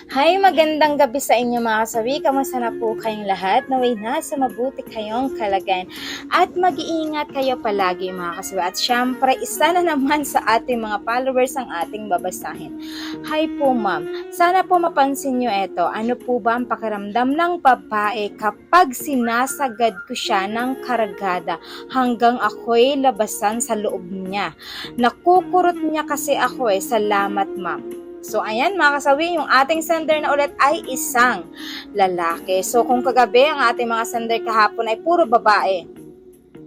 Hi, magandang gabi sa inyo mga kasawi. Kamusta na po kayong lahat? Naway nasa mabuti kayong kalagayan. At mag-iingat kayo palagi mga kasawi. At syempre, isa na naman sa ating mga followers ang ating babasahin. Hi po ma'am. Sana po mapansin nyo ito. Ano po ba ang pakiramdam ng babae kapag sinasagad ko siya ng karagada hanggang ako'y labasan sa loob niya? Nakukurot niya kasi ako Salamat ma'am. So, ayan mga kasawi, yung ating sender na ulit ay isang lalaki. So, kung kagabi ang ating mga sender kahapon ay puro babae,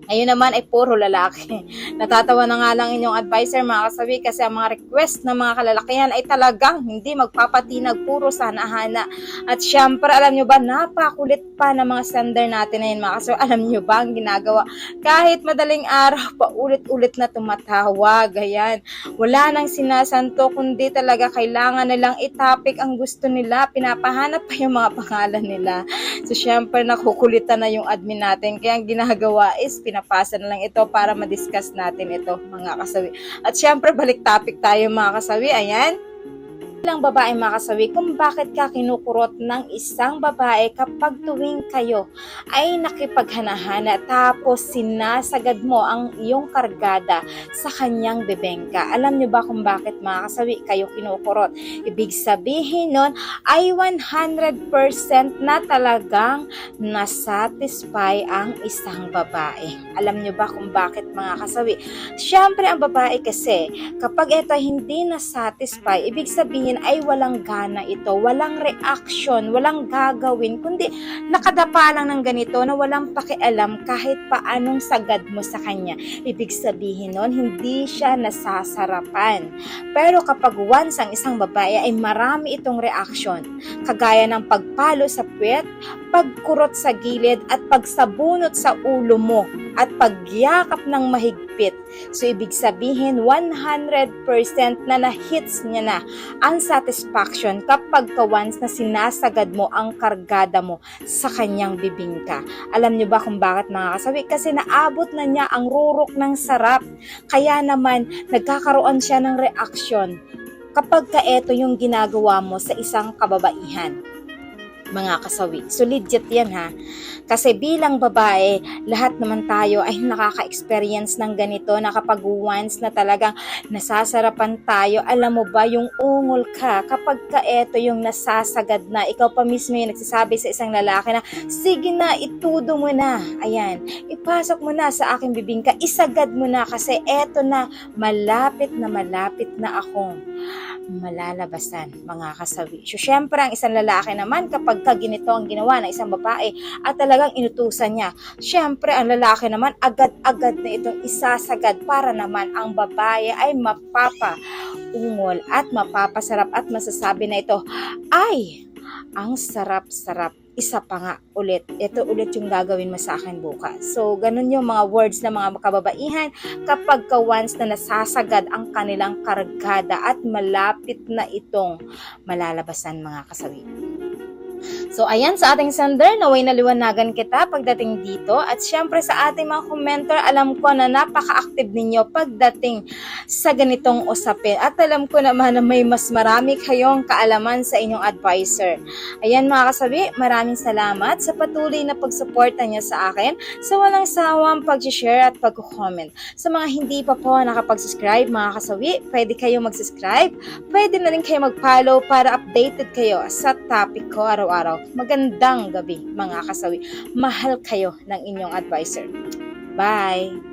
ayun naman ay puro lalaki. Natatawa na nga lang inyong advisor mga kasawi kasi ang mga request ng mga kalalakihan ay talagang hindi magpapatinag, puro sana-hana. At syempre, alam nyo ba, napakulit pa ng mga sender natin na yun mga kasawi. Alam nyo ba ang ginagawa? Kahit madaling araw, paulit-ulit na tumatawag. Ayan. Wala nang sinasanto, kundi talaga kailangan nilang itapik ang gusto nila. Pinapahanap pa yung mga pangalan nila. So, syempre, nakukulitan na yung admin natin. Kaya ang ginagawa is pinapasa na lang ito para ma-discuss natin ito, mga kasawi. At syempre, balik topic tayo, mga kasawi. Ayan. Ilang babae mga kasawi kung bakit ka kinukurot ng isang babae kapag tuwing kayo ay nakipaghanahana tapos sinasagad mo ang iyong kargada sa kanyang bebengka. Alam niyo ba kung bakit mga kasawi kayo kinukurot? Ibig sabihin nun ay 100% na talagang nasatisfy ang isang babae. Alam niyo ba kung bakit mga kasawi? Siyempre ang babae kasi kapag ito hindi nasatisfy, ibig sabihin ay walang gana ito, walang reaction, walang gagawin, kundi nakadapa lang ng ganito na walang pakialam kahit paanong sagad mo sa kanya. Ibig sabihin nun, hindi siya nasasarapan. Pero kapag once ang isang babae ay marami itong reaction, kagaya ng pagpalo sa puwet, pagkurot sa gilid at pagsabunot sa ulo mo at pagyakap ng mahigpit. So, ibig sabihin, 100% na na-hits niya na ang satisfaction kapag once na sinasagad mo ang kargada mo sa kanyang bibingka. Alam niyo ba kung bakit mga kasawi? Kasi naabot na niya ang rurok ng sarap. Kaya naman, nagkakaroon siya ng reaction kapag ito yung ginagawa mo sa isang kababaihan. Mga kasawi. So legit yan ha. Kasi bilang babae, lahat naman tayo ay nakaka-experience ng ganito na kapag once na talagang nasasarapan tayo, alam mo ba yung ungol ka kapag eto yung nasasagad na, ikaw pa mismo yung nagsasabi sa isang lalaki na, sige na, itudo mo na. Ayan, ipasok mo na sa aking bibingka, isagad mo na kasi eto na, malapit na akong malalabasan mga kasawi. So syempre ang isang lalaki naman kapag ganito ang ginawa ng isang babae at talagang inutusan niya, syempre ang lalaki naman agad-agad na itong isasagad para naman ang babae ay mapapaungol at mapapasarap at masasabi na ito, ay, ang sarap-sarap. Isa pa nga ulit. Ito ulit yung gagawin mo sa akin bukas. So, ganun yung mga words ng mga kababaihan kapag once na nasasagad ang kanilang kargada at malapit na itong malalabasan mga kasawi. So, ayan sa ating sender, naway naliwanagan kita pagdating dito. At syempre sa ating mga commenter, alam ko na napaka-active ninyo pagdating sa ganitong usapin. At alam ko naman na may mas marami kayong kaalaman sa inyong advisor. Ayan mga kasabi, maraming salamat sa patuloy na pagsuporta niyo sa akin, sa walang sawang pag-share at pag-comment. Sa mga hindi pa po nakapag-subscribe mga kasawi, pwede kayo mag-subscribe, pwede na rin kayo mag-follow para updated kayo sa topic ko araw-araw. Magandang gabi mga kasawi. Mahal kayo ng inyong advisor. Bye!